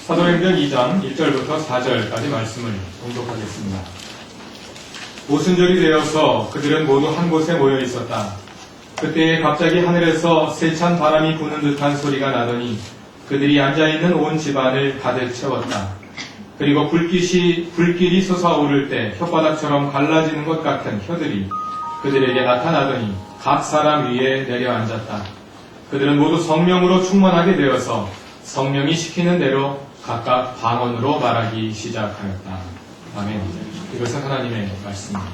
사도행전 2장 1절부터 4절까지 말씀을 봉독하겠습니다. 오순절이 되어서 그들은 모두 한 곳에 모여 있었다. 그때 갑자기 하늘에서 세찬 바람이 부는 듯한 소리가 나더니 그들이 앉아있는 온 집안을 가득 채웠다. 그리고 불길이 솟아오를 때 혓바닥처럼 갈라지는 것 같은 혀들이 그들에게 나타나더니 각 사람 위에 내려앉았다. 그들은 모두 성령으로 충만하게 되어서 성령이 시키는 대로 각각 방언으로 말하기 시작하였다. 아멘. 이것은 하나님의 말씀입니다.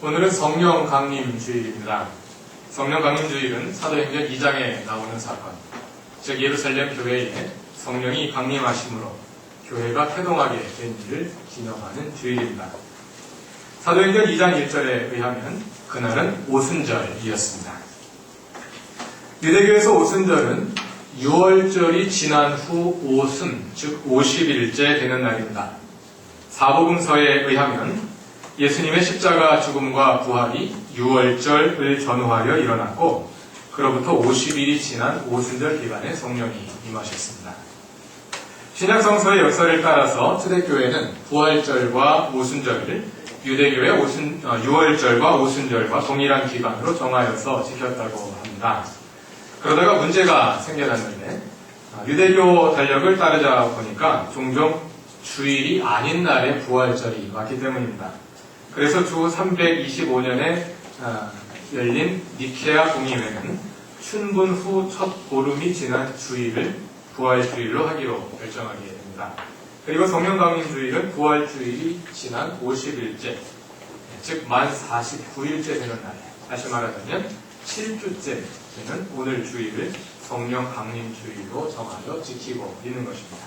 오늘은 성령 강림 주일입니다. 성령 강림 주일은 사도행전 2장에 나오는 사건, 즉 예루살렘 교회에 성령이 강림하심으로 교회가 태동하게 된 일을 기념하는 주일입니다. 사도행전 2장 1절에 의하면 그날은 오순절이었습니다. 유대교에서 오순절은 6월절이 지난 후 오순, 즉 50일째 되는 날입니다. 사복음서에 의하면 예수님의 십자가 죽음과 부활이 6월절을 전후하여 일어났고 그로부터 50일이 지난 오순절 기간에 성령이 임하셨습니다. 신약성서의 역사를 따라서 초대교회는 부활절과 오순절을 유대교의 6월절과 오순절과 동일한 기간으로 정하여서 지켰다고 합니다. 그러다가 문제가 생겨났는데 유대교 달력을 따르자 보니까 종종 주일이 아닌 날에 부활절이 왔기 때문입니다. 그래서 주 325년에 열린 니케아 공의회는 춘분 후 첫 보름이 지난 주일을 부활주일로 하기로 결정하게 됩니다. 그리고 성령강림 주일은 부활주일이 지난 50일째, 즉 만 49일째 되는 날, 다시 말하자면 7주째 되는 오늘 주일을 성령강림 주일로 정하여 지키고 있는 것입니다.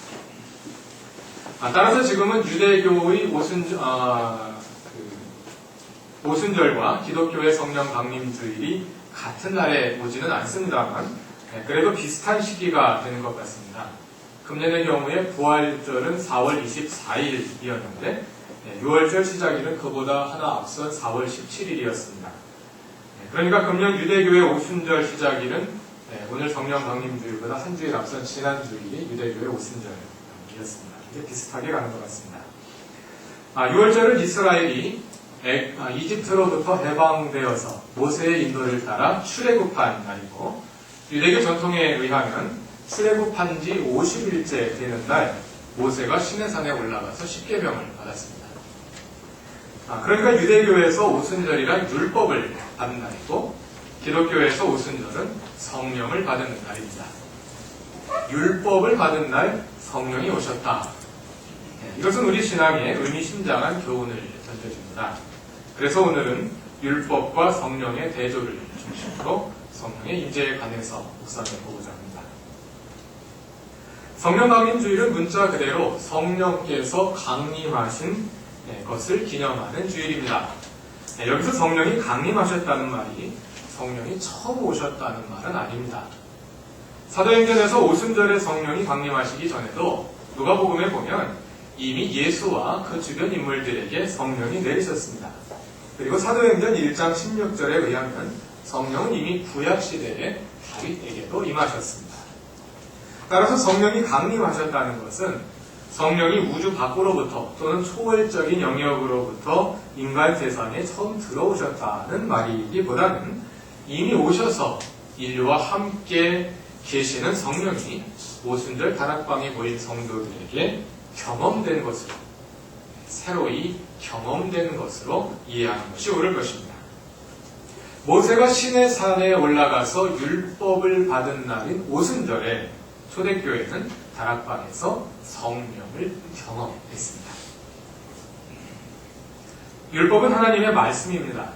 따라서 지금은 유대교의 오순절과 기독교의 성령강림 주일이 같은 날에 오지는 않습니다만 그래도 비슷한 시기가 되는 것 같습니다. 금년의 경우에 부활절은 4월 24일이었는데 6월절 시작일은 그보다 하나 앞선 4월 17일이었습니다. 그러니까 금년 유대교의 오순절 시작일은 오늘 성령강림주일보다 한 주일 앞선 지난주일이 유대교의 오순절이었습니다. 이게 비슷하게 가는 것 같습니다. 6월절은 이스라엘이 이집트로부터 해방되어서 모세의 인도를 따라 출애굽한 날이고 유대교 전통에 의하면 출애굽한 지 50일째 되는 날 모세가 시내산에 올라가서 십계명을 받았습니다. 그러니까 유대교에서 오순절이란 율법을 받는 날이고 기독교에서 오순절은 성령을 받는 날입니다. 율법을 받은 날 성령이 오셨다. 이것은 우리 신앙에 의미심장한 교훈을 던져줍니다. 그래서 오늘은 율법과 성령의 대조를 중심으로 성령의 임재에 관해서 묵상해 보고자 합니다. 성령 강림 주일은 문자 그대로 성령께서 강림하신 것을 기념하는 주일입니다. 여기서 성령이 강림하셨다는 말이 성령이 처음 오셨다는 말은 아닙니다. 사도행전에서 오순절에 성령이 강림하시기 전에도 누가복음에 보면 이미 예수와 그 주변 인물들에게 성령이 내리셨습니다. 그리고 사도행전 1장 16절에 의하면 성령은 이미 구약시대에 다윗에게도 임하셨습니다. 따라서 성령이 강림하셨다는 것은 성령이 우주 밖으로부터 또는 초월적인 영역으로부터 인간 세상에 처음 들어오셨다는 말이기보다는 이미 오셔서 인류와 함께 계시는 성령이 오순절 다락방에 모인 성도들에게 경험된 것으로, 새로이 경험된 것으로 이해하는 것이 옳을 것입니다. 모세가 시내산에 올라가서 율법을 받은 날인 오순절에 초대교회는 다락방에서 성령을 경험했습니다. 율법은 하나님의 말씀입니다.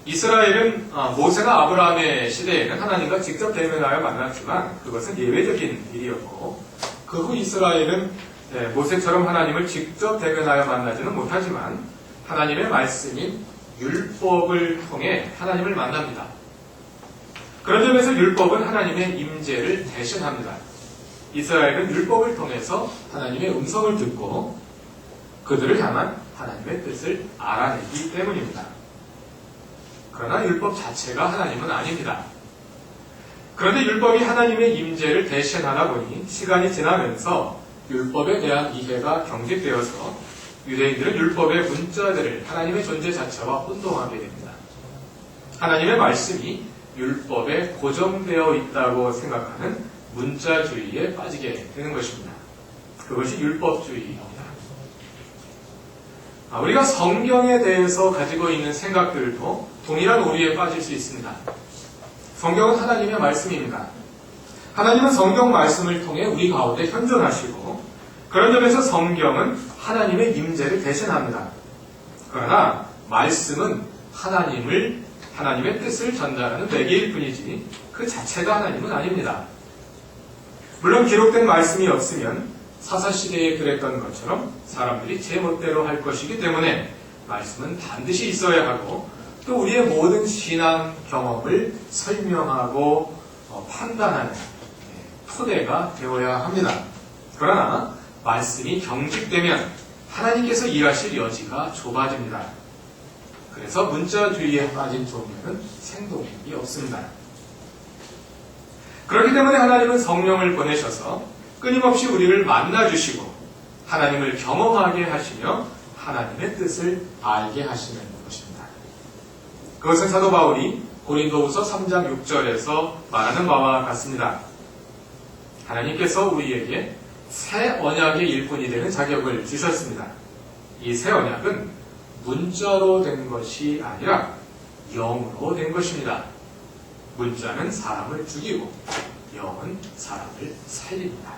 이스라엘은 모세가 아브라함의 시대에는 하나님과 직접 대면하여 만났지만 그것은 예외적인 일이었고 그 후 이스라엘은 모세처럼 하나님을 직접 대면하여 만나지는 못하지만 하나님의 말씀인 율법을 통해 하나님을 만납니다. 그런 점에서 율법은 하나님의 임재를 대신합니다. 이스라엘은 율법을 통해서 하나님의 음성을 듣고 그들을 향한 하나님의 뜻을 알아내기 때문입니다. 그러나 율법 자체가 하나님은 아닙니다. 그런데 율법이 하나님의 임재를 대신하다 보니 시간이 지나면서 율법에 대한 이해가 경직되어서 유대인들은 율법의 문자들을 하나님의 존재 자체와 혼동하게 됩니다. 하나님의 말씀이 율법에 고정되어 있다고 생각하는 문자주의에 빠지게 되는 것입니다. 그것이 율법주의입니다. 우리가 성경에 대해서 가지고 있는 생각들도 동일한 오류에 빠질 수 있습니다. 성경은 하나님의 말씀입니다. 하나님은 성경 말씀을 통해 우리 가운데 현존하시고 그런 점에서 성경은 하나님의 임재를 대신합니다. 그러나 말씀은 하나님의 뜻을 전달하는 매개일 뿐이지 그 자체가 하나님은 아닙니다. 물론 기록된 말씀이 없으면 사사시대에 그랬던 것처럼 사람들이 제멋대로 할 것이기 때문에 말씀은 반드시 있어야 하고 또 우리의 모든 신앙 경험을 설명하고 판단하는 토대가 되어야 합니다. 그러나 말씀이 경직되면 하나님께서 일하실 여지가 좁아집니다. 그래서 문자주의에 빠진 종교는 생동력이 없습니다. 그렇기 때문에 하나님은 성령을 보내셔서 끊임없이 우리를 만나주시고 하나님을 경험하게 하시며 하나님의 뜻을 알게 하시는 것입니다. 그것은 사도 바울이 고린도후서 3장 6절에서 말하는 바와 같습니다. 하나님께서 우리에게 새 언약의 일꾼이 되는 자격을 주셨습니다. 이 새 언약은 문자로 된 것이 아니라 영으로 된 것입니다. 문자는 사람을 죽이고 영은 사람을 살립니다.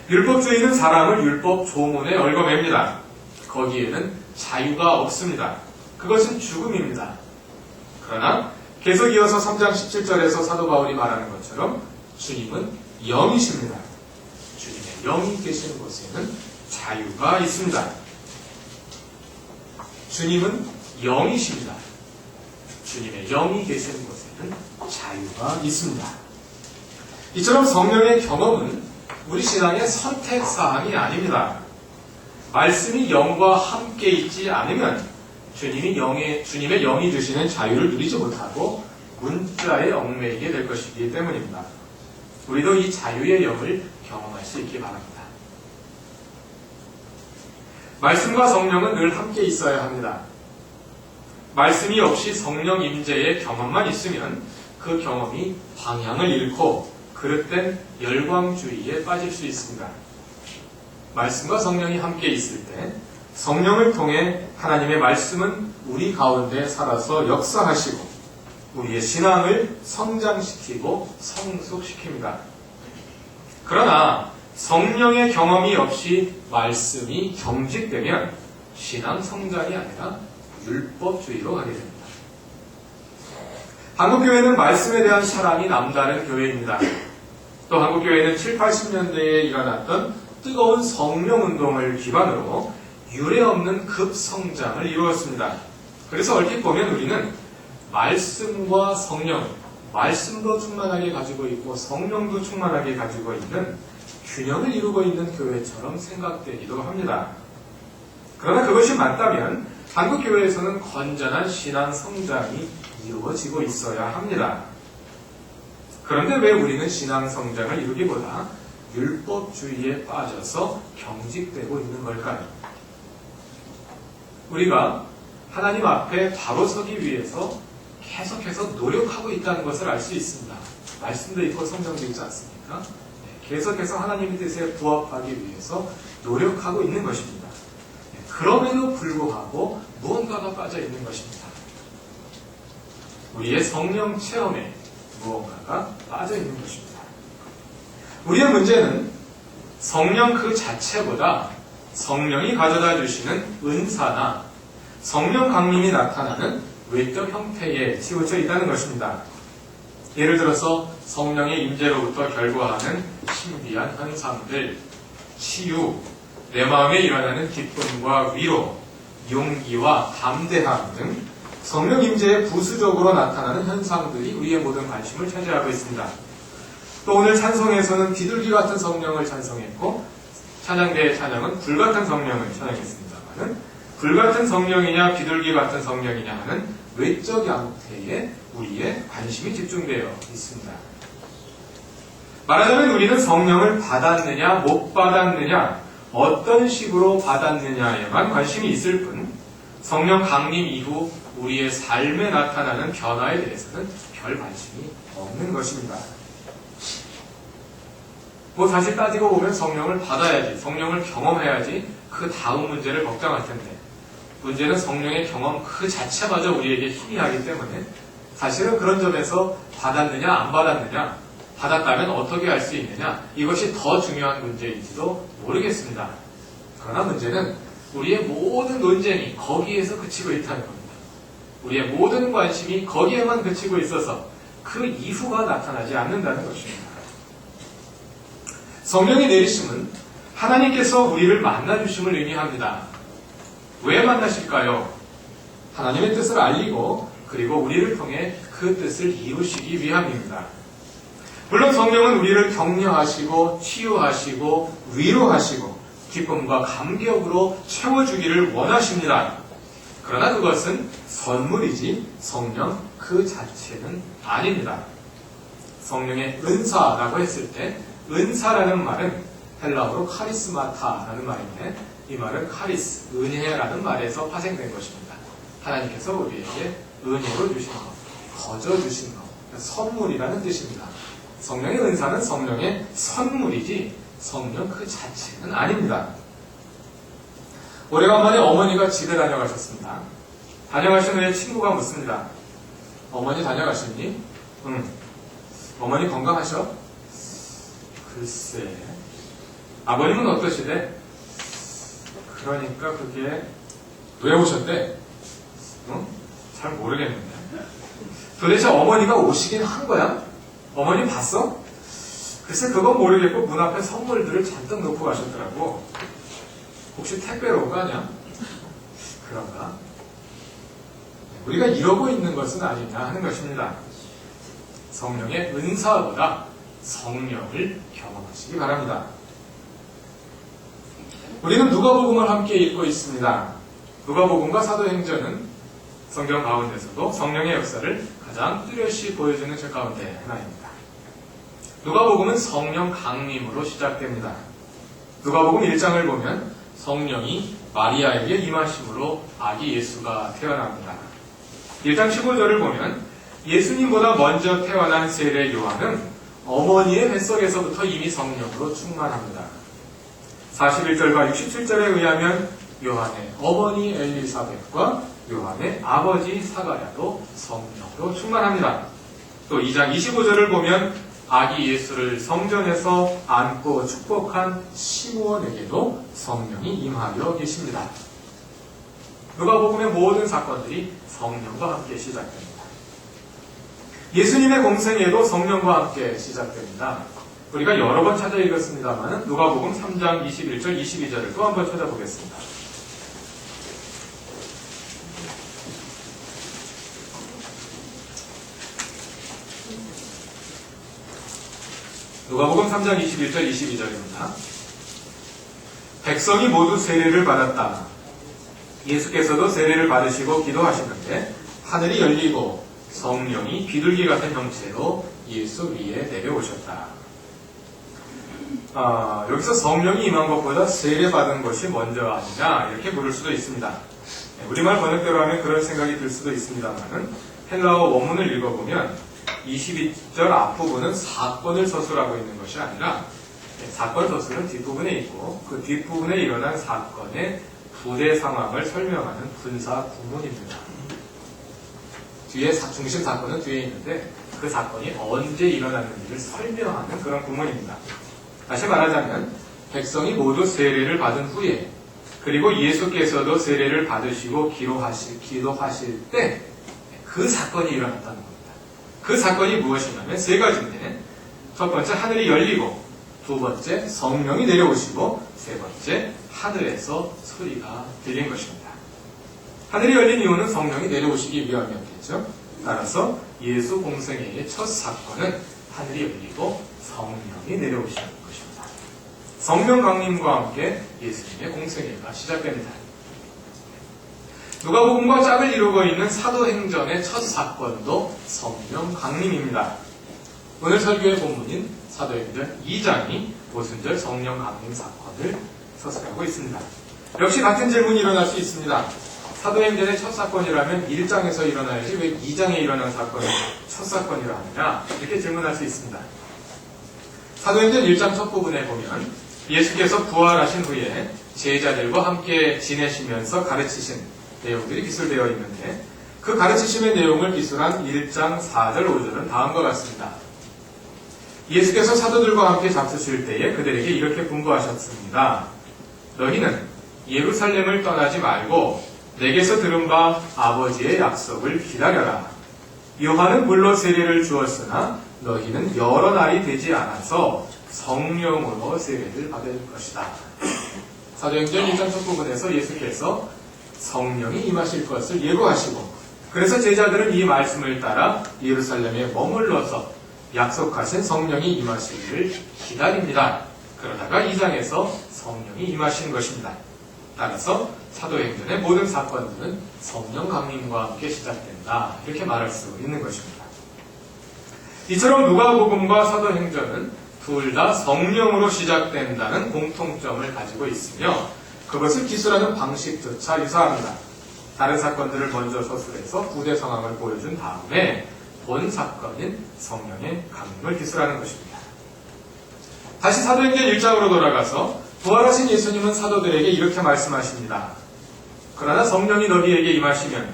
율법주의는 사람을 율법 조문에 얽어맵니다. 거기에는 자유가 없습니다. 그것은 죽음입니다. 그러나 계속 이어서 3장 17절에서 사도 바울이 말하는 것처럼 주님은 영이십니다. 주님의 영이 계시는 곳에는 자유가 있습니다. 주님은 영이십니다. 주님의 영이 계시는 곳에는 자유가 있습니다. 이처럼 성령의 경험은 우리 신앙의 선택사항이 아닙니다. 말씀이 영과 함께 있지 않으면 주님의 영이 주시는 자유를 누리지 못하고 문자에 얽매이게 될 것이기 때문입니다. 우리도 이 자유의 영을 경험할 수 있기 바랍니다. 말씀과 성령은 늘 함께 있어야 합니다. 말씀이 없이 성령 임재의 경험만 있으면 그 경험이 방향을 잃고 그릇된 열광주의에 빠질 수 있습니다. 말씀과 성령이 함께 있을 때 성령을 통해 하나님의 말씀은 우리 가운데 살아서 역사하시고 우리의 신앙을 성장시키고 성숙시킵니다. 그러나 성령의 경험이 없이 말씀이 경직되면 신앙 성장이 아니라 율법주의로 가게 됩니다. 한국교회는 말씀에 대한 사랑이 남다른 교회입니다. 또 한국교회는 7, 80년대에 일어났던 뜨거운 성령운동을 기반으로 유례없는 급성장을 이루었습니다. 그래서 얼핏 보면 우리는 말씀과 성령, 말씀도 충만하게 가지고 있고 성령도 충만하게 가지고 있는 균형을 이루고 있는 교회처럼 생각되기도 합니다. 그러나 그것이 맞다면 한국교회에서는 건전한 신앙 성장이 이루어지고 있어야 합니다. 그런데 왜 우리는 신앙 성장을 이루기보다 율법주의에 빠져서 경직되고 있는 걸까요? 우리가 하나님 앞에 바로 서기 위해서 계속해서 노력하고 있다는 것을 알 수 있습니다. 말씀도 있고 성경도 있지 않습니까? 계속해서 하나님의 뜻에 부합하기 위해서 노력하고 있는 것입니다. 그럼에도 불구하고 무언가가 빠져 있는 것입니다. 우리의 성령 체험에 무언가가 빠져 있는 것입니다. 우리의 문제는 성령 그 자체보다 성령이 가져다 주시는 은사나 성령 강림이 나타나는 외적 형태에 치우쳐 있다는 것입니다. 예를 들어서 성령의 임재로부터 결과하는 신비한 현상들, 치유, 내 마음에 일어나는 기쁨과 위로, 용기와 담대함 등 성령 임재에 부수적으로 나타나는 현상들이 우리의 모든 관심을 차지하고 있습니다. 또 오늘 찬송에서는 비둘기 같은 성령을 찬송했고 찬양대의 찬양은 불같은 성령을 찬양했습니다만 불같은 성령이냐 비둘기 같은 성령이냐 하는 외적 양태에 우리의 관심이 집중되어 있습니다. 말하자면 우리는 성령을 받았느냐 못 받았느냐 어떤 식으로 받았느냐에만 관심이 있을 뿐 성령 강림 이후 우리의 삶에 나타나는 변화에 대해서는 별 관심이 없는 것입니다. 뭐 사실 따지고 보면 성령을 받아야지, 성령을 경험해야지 그 다음 문제를 걱정할 텐데 문제는 성령의 경험 그 자체마저 우리에게 희미하기 때문에 사실은 그런 점에서 받았느냐 안 받았느냐, 받았다면 어떻게 할 수 있느냐, 이것이 더 중요한 문제인지도 모르겠습니다. 그러나 문제는 우리의 모든 논쟁이 거기에서 그치고 있다는 겁니다. 우리의 모든 관심이 거기에만 그치고 있어서 그 이후가 나타나지 않는다는 것입니다. 성령의 내리심은 하나님께서 우리를 만나주심을 의미합니다. 왜 만나실까요? 하나님의 뜻을 알리고 그리고 우리를 통해 그 뜻을 이루시기 위함입니다. 물론 성령은 우리를 격려하시고 치유하시고 위로하시고 기쁨과 감격으로 채워주기를 원하십니다. 그러나 그것은 선물이지 성령 그 자체는 아닙니다. 성령의 은사라고 했을 때 은사라는 말은 헬라어로 카리스마타라는 말인데 이 말은 카리스, 은혜라는 말에서 파생된 것입니다. 하나님께서 우리에게 은혜로 주신 것, 거저 주신 것, 선물이라는 뜻입니다. 성령의 은사는 성령의 선물이지 성령 그 자체는 아닙니다. 오래간만에 어머니가 집에 다녀가셨습니다. 다녀가신 후에 친구가 묻습니다. 어머니 다녀가셨니? 응. 어머니 건강하셔? 글쎄. 아버님은 어떠시대? 그러니까 그게 왜 오셨대? 응? 잘 모르겠는데. 도대체 어머니가 오시긴 한 거야? 어머니 봤어? 글쎄 그건 모르겠고 문 앞에 선물들을 잔뜩 놓고 가셨더라고. 혹시 택배로 온 거 아니야? 그런가? 우리가 이러고 있는 것은 아니냐 하는 것입니다. 성령의 은사보다 성령을 경험하시기 바랍니다. 우리는 누가복음을 함께 읽고 있습니다. 누가복음과 사도행전은 성경 가운데서도 성령의 역사를 가장 뚜렷이 보여주는 책 가운데 하나입니다. 누가복음은 성령 강림으로 시작됩니다. 누가복음 1장을 보면 성령이 마리아에게 임하심으로 아기 예수가 태어납니다. 1장 15절을 보면 예수님보다 먼저 태어난 세례 요한은 어머니의 뱃속에서부터 이미 성령으로 충만합니다. 41절과 67절에 의하면 요한의 어머니 엘리사벳과 요한의 아버지 사가랴도 성령으로 충만합니다. 또 2장 25절을 보면 아기 예수를 성전에서 안고 축복한 시므온에게도 성령이 임하여 계십니다. 누가복음의 모든 사건들이 성령과 함께 시작됩니다. 예수님의 공생애도 성령과 함께 시작됩니다. 우리가 여러 번 찾아 읽었습니다만 누가복음 3장 21절, 22절을 또 한 번 찾아보겠습니다. 누가복음 3장 21절, 22절입니다. 백성이 모두 세례를 받았다. 예수께서도 세례를 받으시고 기도하시는데 하늘이 열리고 성령이 비둘기 같은 형체로 예수 위에 내려오셨다. 여기서 성령이 임한 것보다 세례받은 것이 먼저 아니냐 이렇게 물을 수도 있습니다. 우리말 번역대로 하면 그런 생각이 들 수도 있습니다만 헬라어 원문을 읽어보면 22절 앞부분은 사건을 서술하고 있는 것이 아니라 사건 서술은 뒷부분에 있고 그 뒷부분에 일어난 사건의 부대 상황을 설명하는 분사 구문입니다. 뒤에 중심 사건은 뒤에 있는데 그 사건이 언제 일어났는지를 설명하는 그런 구문입니다. 다시 말하자면 백성이 모두 세례를 받은 후에 그리고 예수께서도 세례를 받으시고 기도하실 때 그 사건이 일어났다는 겁니다. 그 사건이 무엇이냐면 세 가지인데 첫 번째 하늘이 열리고 두 번째 성령이 내려오시고 세 번째 하늘에서 소리가 들린 것입니다. 하늘이 열린 이유는 성령이 내려오시기 위함이었겠죠. 따라서 예수 공생애의 첫 사건은 하늘이 열리고 성령이 내려오시는 것입니다. 성령 강림과 함께 예수님의 공생애가 시작됩니다. 누가복음과 짝을 이루고 있는 사도행전의 첫 사건도 성령 강림입니다. 오늘 설교의 본문인 사도행전 2장이 오순절 성령 강림 사건을 서술하고 있습니다. 역시 같은 질문이 일어날 수 있습니다. 사도행전의 첫 사건이라면 1장에서 일어나야지 왜 2장에 일어난 사건을 첫 사건이라 하느냐, 이렇게 질문할 수 있습니다. 사도행전 1장 첫 부분에 보면 예수께서 부활하신 후에 제자들과 함께 지내시면서 가르치신 내용들이 기술되어 있는데, 그 가르치심의 내용을 기술한 1장 4절 5절은 다음과 같습니다. 예수께서 사도들과 함께 잡수실 때에 그들에게 이렇게 분부하셨습니다. 너희는 예루살렘을 떠나지 말고 내게서 들은 바 아버지의 약속을 기다려라. 요한은 물로 세례를 주었으나 너희는 여러 날이 되지 않아서 성령으로 세례를 받을 것이다. 사도행전 1장 첫 부분에서 예수께서 성령이 임하실 것을 예고하시고, 그래서 제자들은 이 말씀을 따라 예루살렘에 머물러서 약속하신 성령이 임하시기를 기다립니다. 그러다가 2장에서 성령이 임하신 것입니다. 따라서 사도행전의 모든 사건들은 성령 강림과 함께 시작된다, 이렇게 말할 수 있는 것입니다. 이처럼 누가복음과 사도행전은 둘 다 성령으로 시작된다는 공통점을 가지고 있으며, 그것을 기술하는 방식조차 유사합니다. 다른 사건들을 먼저 서술해서 부대 상황을 보여준 다음에 본 사건인 성령의 강림을 기술하는 것입니다. 다시 사도행전 1장으로 돌아가서 부활하신 예수님은 사도들에게 이렇게 말씀하십니다. 그러나 성령이 너희에게 임하시면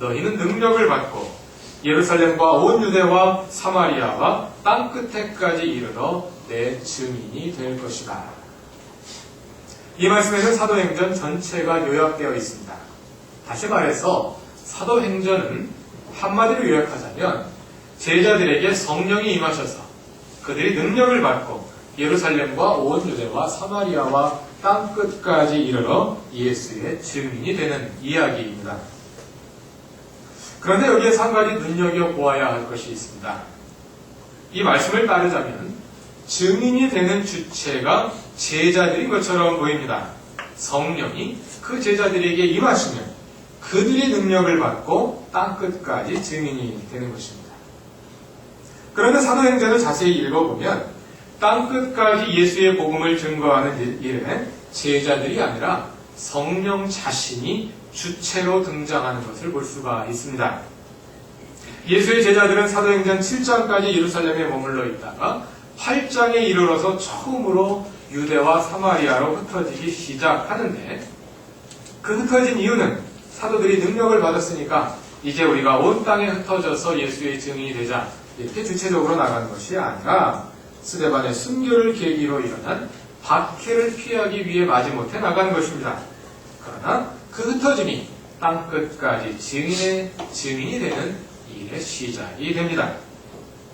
너희는 능력을 받고 예루살렘과 온 유대와 사마리아와 땅끝에까지 이르러 내 증인이 될 것이다. 이 말씀에는 사도행전 전체가 요약되어 있습니다. 다시 말해서 사도행전은 한마디로 요약하자면 제자들에게 성령이 임하셔서 그들이 능력을 받고 예루살렘과 온 유대와 사마리아와 땅끝까지 이르러 예수의 증인이 되는 이야기입니다. 그런데 여기에서 한 가지 눈여겨보아야 할 것이 있습니다. 이 말씀을 따르자면 증인이 되는 주체가 제자들인 것처럼 보입니다. 성령이 그 제자들에게 임하시면 그들이 능력을 받고 땅끝까지 증인이 되는 것입니다. 그런데 사도행전을 자세히 읽어보면 땅끝까지 예수의 복음을 증거하는 일에 제자들이 아니라 성령 자신이 주체로 등장하는 것을 볼 수가 있습니다. 예수의 제자들은 사도행전 7장까지 예루살렘에 머물러 있다가 8장에 이르러서 처음으로 유대와 사마리아로 흩어지기 시작하는데, 그 흩어진 이유는 사도들이 능력을 받았으니까 이제 우리가 온 땅에 흩어져서 예수의 증인이 되자, 이렇게 주체적으로 나가는 것이 아니라 스데반의 순교를 계기로 일어난 박해를 피하기 위해 마지못해 나가는 것입니다. 그러나 그 흩어짐이 땅끝까지 증인이 되는 일의 시작이 됩니다.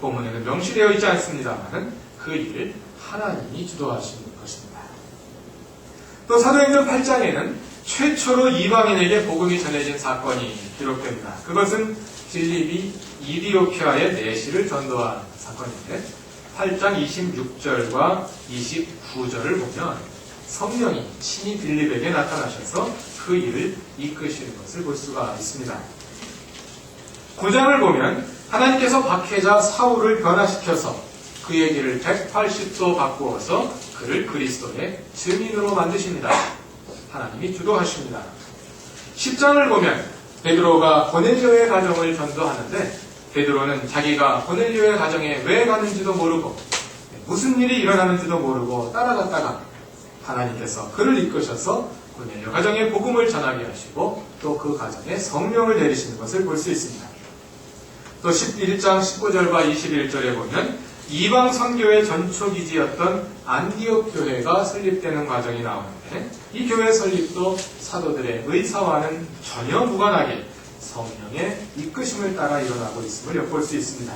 본문에는 명시되어 있지 않습니다만 그 일을 하나님이 주도하시는 것입니다. 또 사도행전 8장에는 최초로 이방인에게 복음이 전해진 사건이 기록됩니다. 그것은 빌립이 이디오피아에 내시를 전도한 사건인데, 8장 26절과 29절을 보면 성령이 친히 빌립에게 나타나셔서 그 일을 이끄시는 것을 볼 수가 있습니다. 9장을 보면 하나님께서 박해자 사울을 변화시켜서 그의 길을 180도 바꾸어서 그를 그리스도의 증인으로 만드십니다. 하나님이 주도하십니다. 10장을 보면 베드로가 고넬료의 가정을 전도하는데, 베드로는 자기가 고넬료의 가정에 왜 가는지도 모르고 무슨 일이 일어나는지도 모르고 따라갔다가 하나님께서 그를 이끄셔서 고넬료 가정에 복음을 전하게 하시고 또 그 가정에 성령을 내리시는 것을 볼 수 있습니다. 또 11장 19절과 21절에 보면 이방 선교의 전초기지였던 안디옥 교회가 설립되는 과정이 나오는데, 이 교회 설립도 사도들의 의사와는 전혀 무관하게 성령의 이끄심을 따라 일어나고 있음을 엿볼 수 있습니다.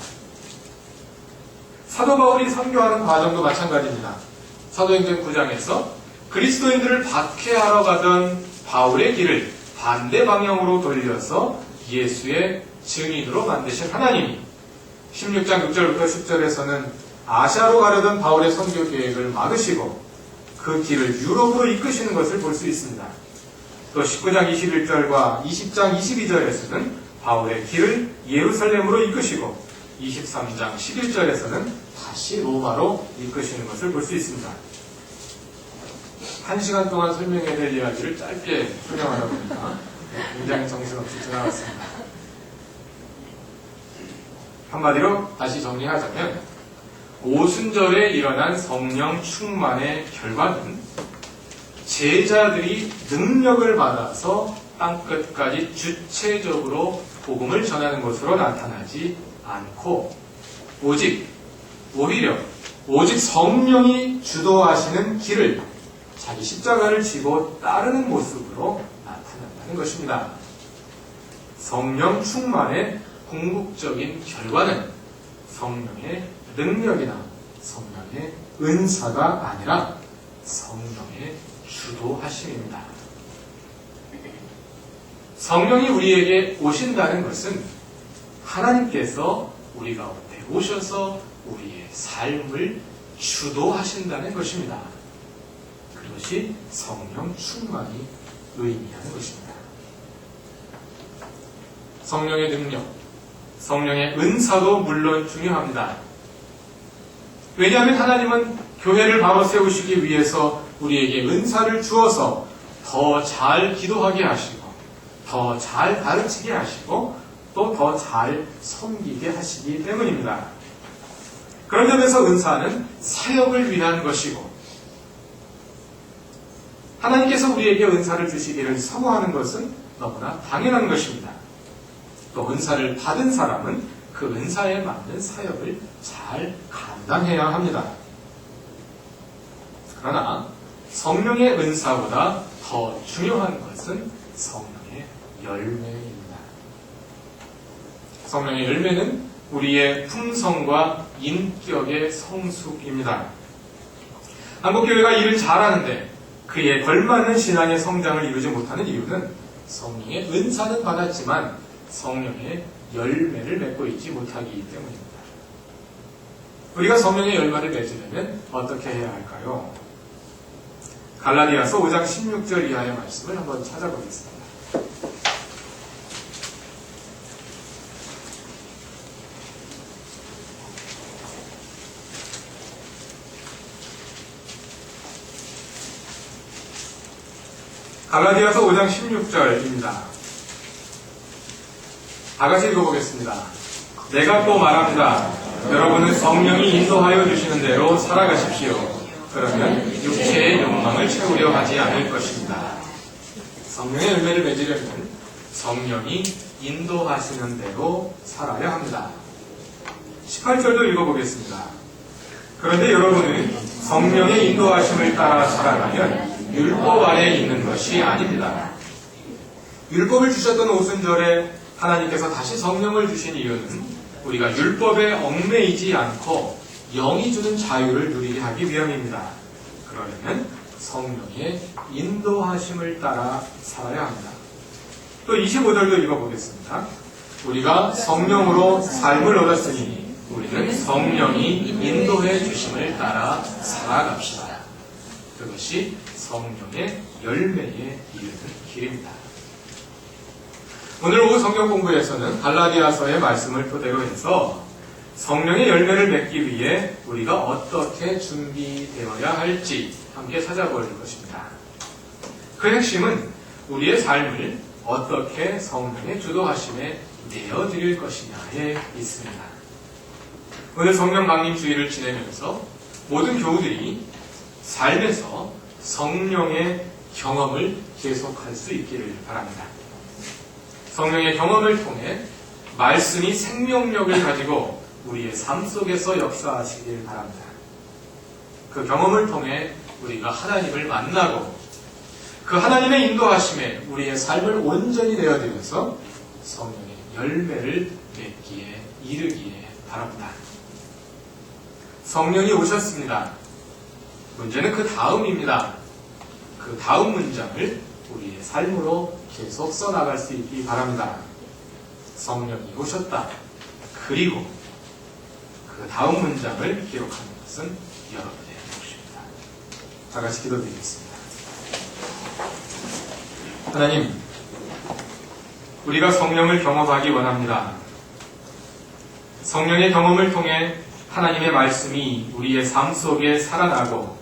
사도 바울이 선교하는 과정도 마찬가지입니다. 사도행전 9장에서 그리스도인들을 박해하러 가던 바울의 길을 반대 방향으로 돌려서 예수의 증인으로 만드신 하나님이 16장 6절부터 10절에서는 아시아로 가려던 바울의 선교 계획을 막으시고 그 길을 유럽으로 이끄시는 것을 볼 수 있습니다. 또 19장 21절과 20장 22절에서는 바울의 길을 예루살렘으로 이끄시고 23장 11절에서는 다시 로마로 이끄시는 것을 볼 수 있습니다. 1시간 동안 설명해야 될 이야기를 짧게 설명하다 보니까 굉장히 정신없이 지나갔습니다. 한마디로 다시 정리하자면 오순절에 일어난 성령 충만의 결과는 제자들이 능력을 받아서 땅끝까지 주체적으로 복음을 전하는 것으로 나타나지 않고 오히려 성령이 주도하시는 길을 자기 십자가를 지고 따르는 모습으로 나타난다는 것입니다. 성령 충만의 궁극적인 결과는 성령의 능력이나 성령의 은사가 아니라 성령의 주도하심입니다. 성령이 우리에게 오신다는 것은 하나님께서 우리 가운데 오셔서 우리의 삶을 주도하신다는 것입니다. 그것이 성령 충만이 의미하는 것입니다. 성령의 능력, 성령의 은사도 물론 중요합니다. 왜냐하면 하나님은 교회를 바로 세우시기 위해서 우리에게 은사를 주어서 더 잘 기도하게 하시고 더 잘 가르치게 하시고 또 더 잘 섬기게 하시기 때문입니다. 그런 점에서 은사는 사역을 위한 것이고 하나님께서 우리에게 은사를 주시기를 사모하는 것은 너무나 당연한 것입니다. 또 은사를 받은 사람은 그 은사에 맞는 사역을 잘 감당해야 합니다. 그러나 성령의 은사보다 더 중요한 것은 성령의 열매입니다. 성령의 열매는 우리의 품성과 인격의 성숙입니다. 한국교회가 일을 잘하는데 그에 걸맞는 신앙의 성장을 이루지 못하는 이유는 성령의 은사는 받았지만 성령의 열매를 맺고 있지 못하기 때문입니다. 우리가 성령의 열매를 맺으려면 어떻게 해야 할까요? 갈라디아서 5장 16절 이하의 말씀을 한번 찾아보겠습니다. 갈라디아서 5장 16절입니다. 다 같이 읽어보겠습니다. 내가 또 말합니다. 여러분은 성령이 인도하여 주시는 대로 살아가십시오. 그러면 육체의 욕망을 채우려 하지 않을 것입니다. 성령의 열매를 맺으려면 성령이 인도하시는 대로 살아야 합니다. 18절도 읽어보겠습니다. 그런데 여러분은 성령의 인도하심을 따라 살아가면 율법 아래에 있는 것이 아닙니다. 율법을 주셨던 오순절에 하나님께서 다시 성령을 주신 이유는 우리가 율법에 얽매이지 않고 영이 주는 자유를 누리게 하기 위함입니다. 그러려면 성령의 인도하심을 따라 살아야 합니다. 또 25절도 읽어보겠습니다. 우리가 성령으로 삶을 얻었으니 우리는 성령이 인도해 주심을 따라 살아갑시다. 그것이 성령의 열매에 이르는 길입니다. 오늘 오후 성경 공부에서는 갈라디아서의 말씀을 토대로 해서 성령의 열매를 맺기 위해 우리가 어떻게 준비되어야 할지 함께 찾아볼 것입니다. 그 핵심은 우리의 삶을 어떻게 성령의 주도하심에 내어드릴 것이냐에 있습니다. 오늘 성령 강림 주일을 지내면서 모든 교우들이 삶에서 성령의 경험을 계속할 수 있기를 바랍니다. 성령의 경험을 통해 말씀이 생명력을 가지고 우리의 삶 속에서 역사하시길 바랍니다. 그 경험을 통해 우리가 하나님을 만나고 그 하나님의 인도하심에 우리의 삶을 온전히 내어드려서 성령의 열매를 맺기에 이르기에 바랍니다. 성령이 오셨습니다. 문제는 그 다음입니다. 그 다음 문장을 우리의 삶으로 계속 써나갈 수 있기 바랍니다. 성령이 오셨다. 그리고 그 다음 문장을 기록하는 것은 여러분의 몫입니다. 다 같이 기도드리겠습니다. 하나님, 우리가 성령을 경험하기 원합니다. 성령의 경험을 통해 하나님의 말씀이 우리의 삶 속에 살아나고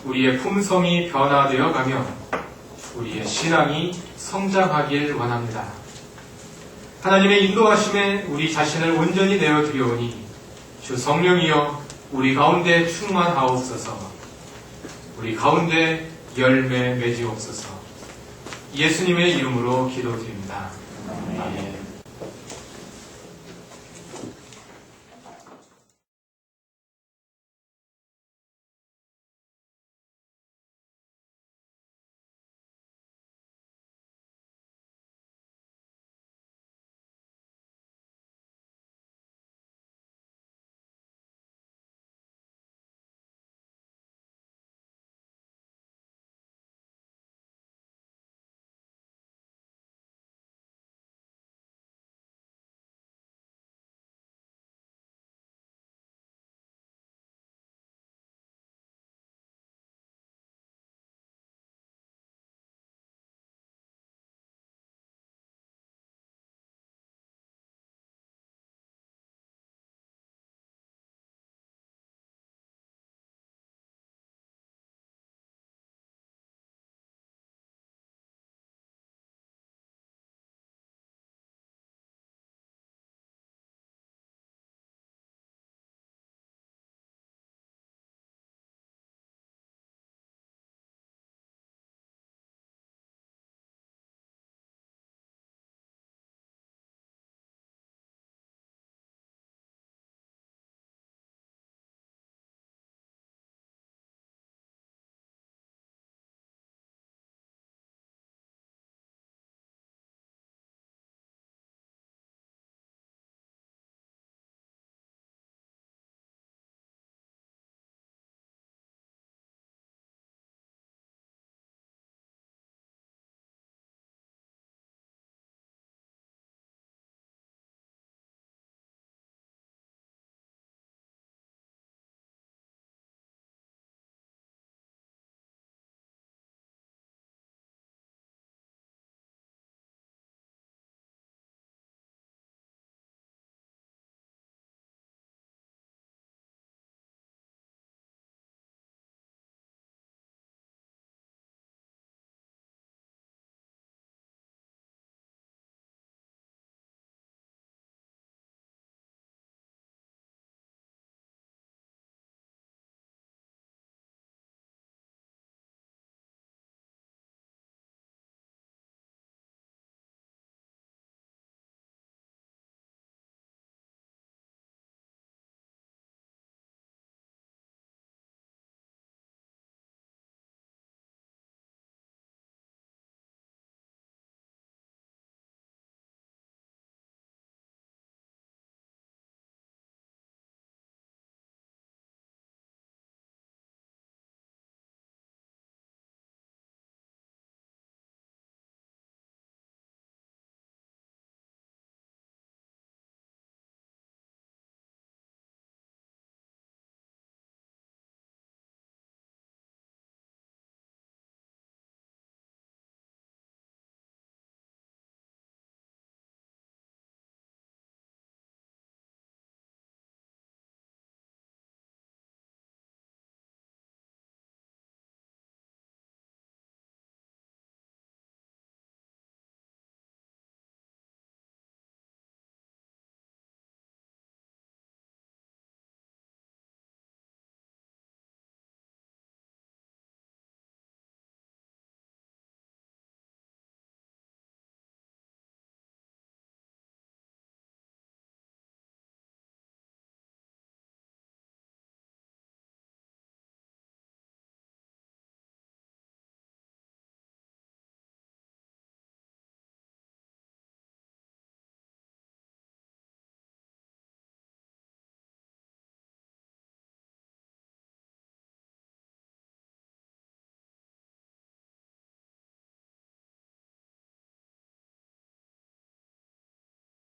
우리의 품성이 변화되어 가며 우리의 신앙이 성장하길 원합니다. 하나님의 인도하심에 우리 자신을 온전히 내어드리오니 주 성령이여 우리 가운데 충만하옵소서. 우리 가운데 열매 맺으옵소서. 예수님의 이름으로 기도드립니다. 아멘.